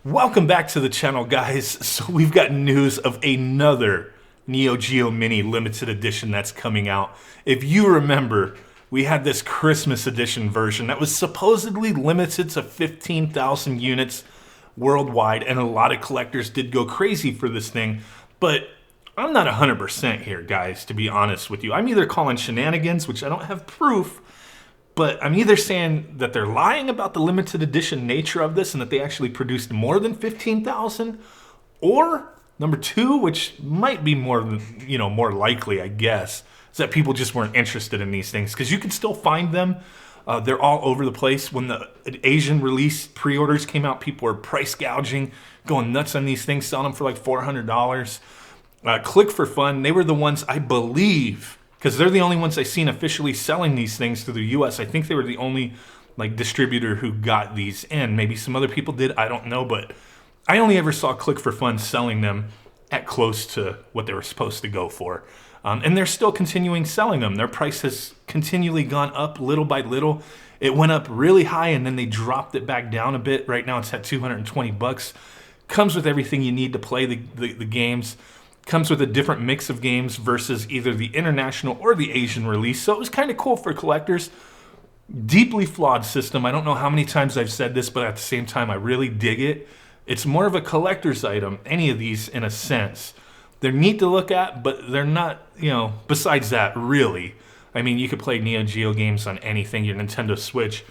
Welcome back to the channel, guys. So we've got news of another Neo Geo Mini limited edition that's coming out. If you remember, we had this Christmas edition version that was supposedly limited to 15,000 units worldwide, and a lot of collectors did go crazy for this thing. But I'm not 100% here, guys, to be honest with you. I'm either calling shenanigans, which I don't have proof, but I'm either saying that they're lying about the limited edition nature of this and that they actually produced more than 15,000, or number two, which might be more likely, I guess, is that people just weren't interested in these things, because you can still find them. They're all over the place. When the Asian release pre-orders came out, people were price gouging, going nuts on these things, selling them for like $400. Click for Fun, they were the ones, I believe, because they're the only ones I've seen officially selling these things to the US. I think they were the only distributor who got these in. Maybe some other people did, I don't know, but I only ever saw Click for Fun selling them at close to what they were supposed to go for. And they're still continuing selling them. Their price has continually gone up little by little. It went up really high and then they dropped it back down a bit. Right now it's at 220 bucks. Comes with everything you need to play the games. Comes with a different mix of games versus either the international or the Asian release. So it was kind of cool for collectors. Deeply flawed system. I don't know how many times I've said this, but at the same time, I really dig it. It's more of a collector's item, any of these, in a sense. They're neat to look at, but they're not, besides that, really. I mean, you could play Neo Geo games on anything, your Nintendo Switch,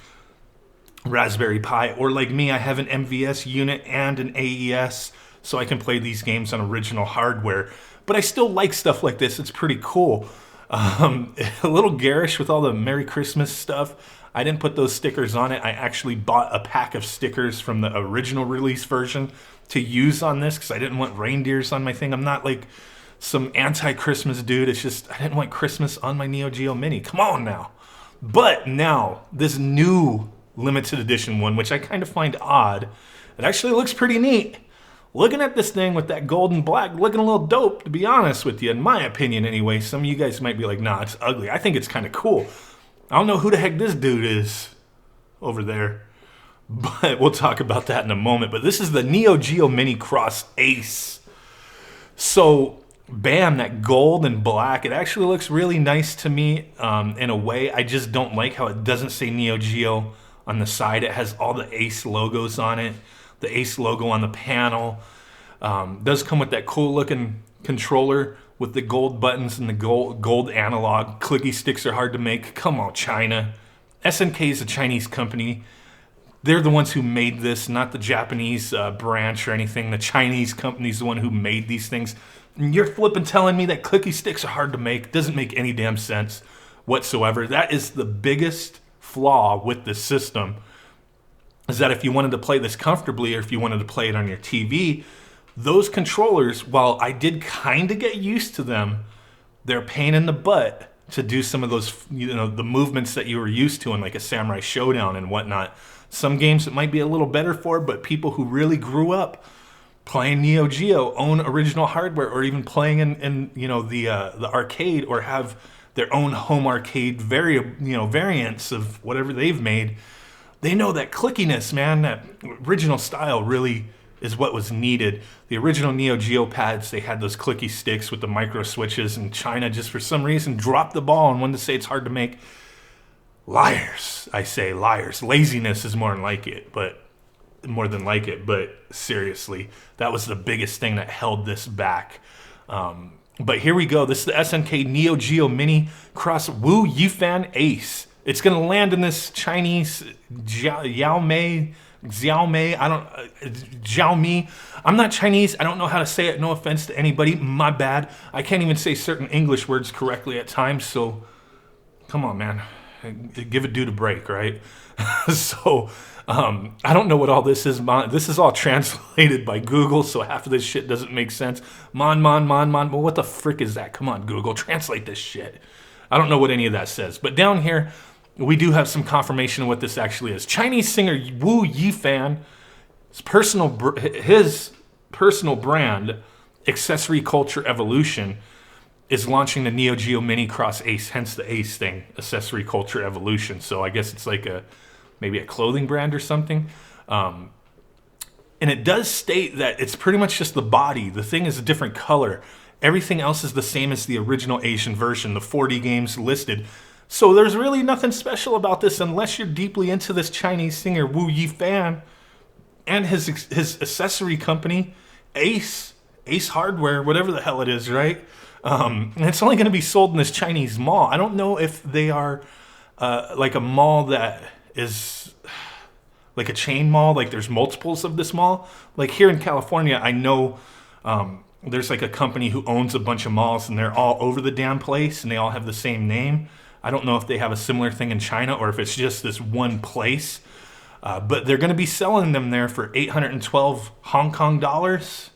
Raspberry Pi, or like me, I have an MVS unit and an AES, so I can play these games on original hardware. But I still like stuff like this. It's pretty cool. A little garish with all the Merry Christmas stuff. I didn't put those stickers on it. I actually bought a pack of stickers from the original release version to use on this because I didn't want reindeers on my thing. I'm not like some anti-Christmas dude. It's just I didn't want Christmas on my Neo Geo Mini. Come on now. But now, this new limited edition one, which I kind of find odd, it actually looks pretty neat. Looking at this thing with that gold and black, looking a little dope, to be honest with you, in my opinion anyway. Some of you guys might be like, nah, it's ugly. I think it's kind of cool. I don't know who the heck this dude is over there, but we'll talk about that in a moment. But this is the Neo Geo Mini Cross Ace. So, bam, that gold and black, it actually looks really nice to me in a way. I just don't like how it doesn't say Neo Geo on the side. It has all the Ace logos on it. The Ace logo on the panel. Does come with that cool looking controller with the gold buttons and the gold analog. Clicky sticks are hard to make. Come on, China. SNK is a Chinese company. They're the ones who made this, not the Japanese branch or anything. The Chinese company's the one who made these things. And you're flipping telling me that clicky sticks are hard to make. Doesn't make any damn sense whatsoever. That is the biggest flaw with this system, is that if you wanted to play this comfortably or if you wanted to play it on your TV, those controllers, while I did kind of get used to them, they're a pain in the butt to do some of those, the movements that you were used to in like a Samurai Showdown and whatnot. Some games it might be a little better for, but people who really grew up playing Neo Geo, own original hardware, or even playing in the arcade, or have their own home arcade variants of whatever they've made. They know that clickiness, man, that original style really is what was needed. The original Neo Geo pads, they had those clicky sticks with the micro switches, and China just for some reason dropped the ball and wanted to say it's hard to make. Liars, I say, liars. Laziness is more than like it, but seriously, that was the biggest thing that held this back. But here we go. This is the SNK Neo Geo Mini Cross Wu Yifan Ace. It's going to land in this Chinese Xiaomi. I'm not Chinese. I don't know how to say it. No offense to anybody. My bad. I can't even say certain English words correctly at times. So, come on, man. Give a dude a break, right? So, I don't know what all this is. This is all translated by Google, so half of this shit doesn't make sense. Mon. Well, what the frick is that? Come on, Google. Translate this shit. I don't know what any of that says. But down here, we do have some confirmation of what this actually is. Chinese singer Wu Yifan, his personal brand, Accessory Culture Evolution, is launching the Neo Geo Mini Cross Ace, hence the Ace thing, Accessory Culture Evolution. So I guess it's like maybe a clothing brand or something. And it does state that it's pretty much just the body. The thing is a different color. Everything else is the same as the original Asian version, the 40 games listed. So there's really nothing special about this unless you're deeply into this Chinese singer Wu Yifan and his accessory company, Ace Hardware, whatever the hell it is, right? And it's only going to be sold in this Chinese mall. I don't know if they are like a mall that is like a chain mall, like there's multiples of this mall. Like here in California, I know there's like a company who owns a bunch of malls and they're all over the damn place and they all have the same name. I don't know if they have a similar thing in China or if it's just this one place. But they're going to be selling them there for 812 Hong Kong dollars.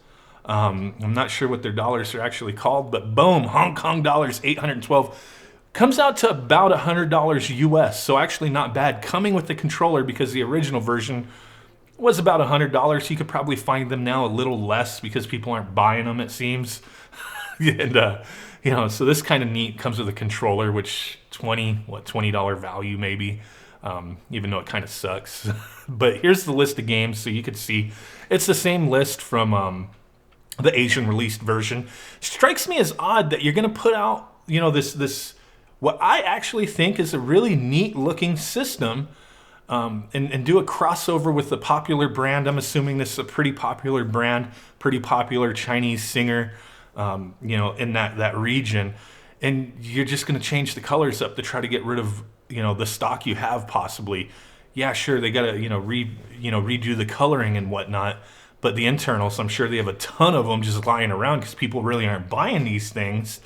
I'm not sure what their dollars are actually called, but boom, Hong Kong dollars, 812. Comes out to about $100 US, so actually not bad. Coming with the controller because the original version was about $100. You could probably find them now a little less because people aren't buying them, it seems. And, so this kind of neat. Comes with a controller, which $20 value maybe, even though it kind of sucks. But here's the list of games so you could see. It's the same list from the Asian released version. Strikes me as odd that you're going to put out, this what I actually think is a really neat looking system, and do a crossover with the popular brand. I'm assuming this is a pretty popular brand, pretty popular Chinese singer, in that region. And you're just going to change the colors up to try to get rid of, the stock you have possibly. Yeah, sure, they got to, redo the coloring and whatnot. But the internals, I'm sure they have a ton of them just lying around because people really aren't buying these things.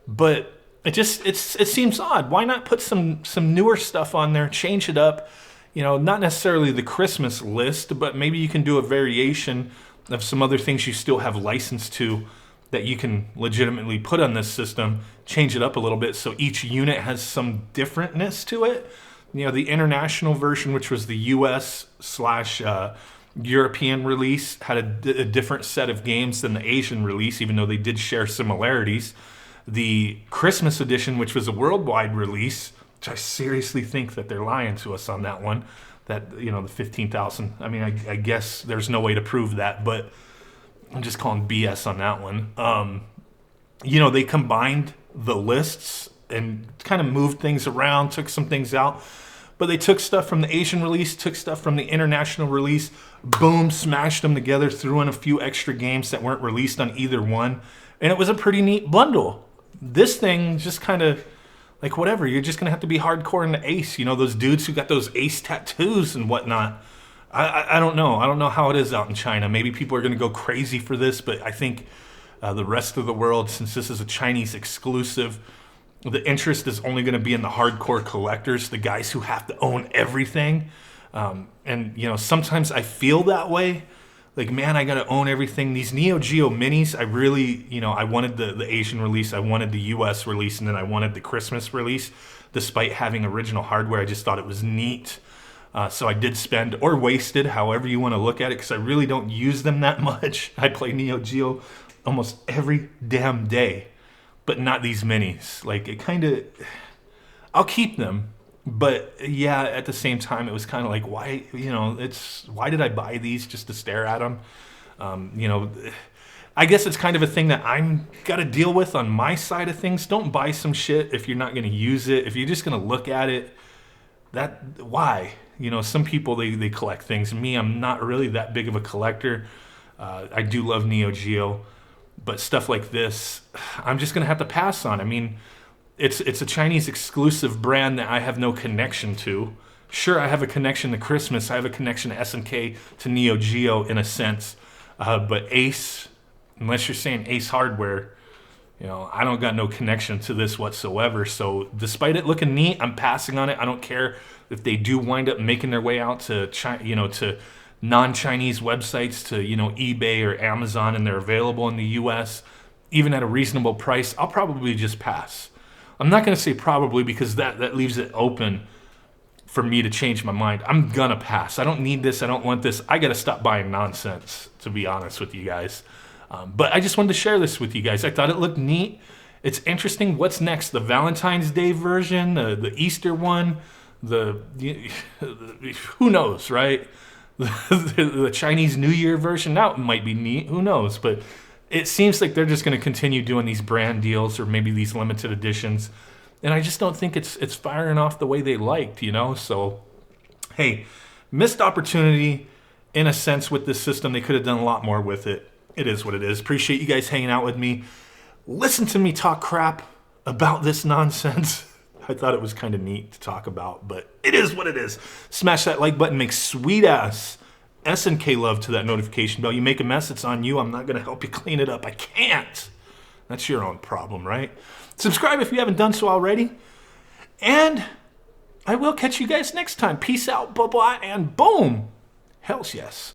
But it seems odd. Why not put some newer stuff on there, change it up? Not necessarily the Christmas list, but maybe you can do a variation of some other things you still have license to that you can legitimately put on this system, change it up a little bit so each unit has some differentness to it. The international version, which was the US / European release, had a different set of games than the Asian release, even though they did share similarities. The Christmas edition, which was a worldwide release, which I seriously think that they're lying to us on that one, that, the 15,000. I mean, I guess there's no way to prove that, but I'm just calling BS on that one. They combined the lists and kind of moved things around, took some things out. But they took stuff from the Asian release, took stuff from the international release, boom, smashed them together, threw in a few extra games that weren't released on either one. And it was a pretty neat bundle. This thing just kind of, like, whatever. You're just going to have to be hardcore into Ace. Those dudes who got those Ace tattoos and whatnot. I don't know. I don't know how it is out in China. Maybe people are going to go crazy for this, but I think the rest of the world, since this is a Chinese exclusive, the interest is only going to be in the hardcore collectors, the guys who have to own everything. And sometimes I feel that way. Like, man, I got to own everything. These Neo Geo minis, I really, I wanted the Asian release, I wanted the US release, and then I wanted the Christmas release. Despite having original hardware, I just thought it was neat. So I did spend, or wasted, however you want to look at it, because I really don't use them that much. I play Neo Geo almost every damn day, but not these minis. Like, it kind of, I'll keep them, but yeah, at the same time, it was kind of like, why, why did I buy these just to stare at them? I guess it's kind of a thing that I'm got to deal with on my side of things. Don't buy some shit if you're not going to use it. If you're just going to look at it, why? Some people, they collect things. Me, I'm not really that big of a collector. I do love Neo Geo, but stuff like this, I'm just going to have to pass on. I mean, it's a Chinese exclusive brand that I have no connection to. Sure, I have a connection to Christmas. I have a connection to SNK, to Neo Geo in a sense. But Ace, unless you're saying Ace Hardware, I don't got no connection to this whatsoever. So despite it looking neat, I'm passing on it. I don't care if they do wind up making their way out to to non-Chinese websites, to eBay or Amazon, and they're available in the US, even at a reasonable price. I'll probably just pass. I'm not going to say probably because that leaves it open for me to change my mind. I'm gonna pass. I don't need this. I don't want this. I got to stop buying nonsense, to be honest with you guys. But I just wanted to share this with you guys. I thought it looked neat. It's interesting. What's next? The Valentine's Day version, the Easter one, who knows, right? The Chinese New Year version, that might be neat. Who knows? But it seems like they're just going to continue doing these brand deals or maybe these limited editions. And I just don't think it's firing off the way they liked, you know? So, hey, missed opportunity in a sense with this system. They could have done a lot more with it. It is what it is. Appreciate you guys hanging out with me. Listen to me talk crap about this nonsense. I thought it was kind of neat to talk about, but it is what it is. Smash that like button. Make sweet ass SNK love to that notification bell. You make a mess, it's on you. I'm not going to help you clean it up. I can't. That's your own problem, right? Subscribe if you haven't done so already. And I will catch you guys next time. Peace out, bye-bye, and boom. Hells yes.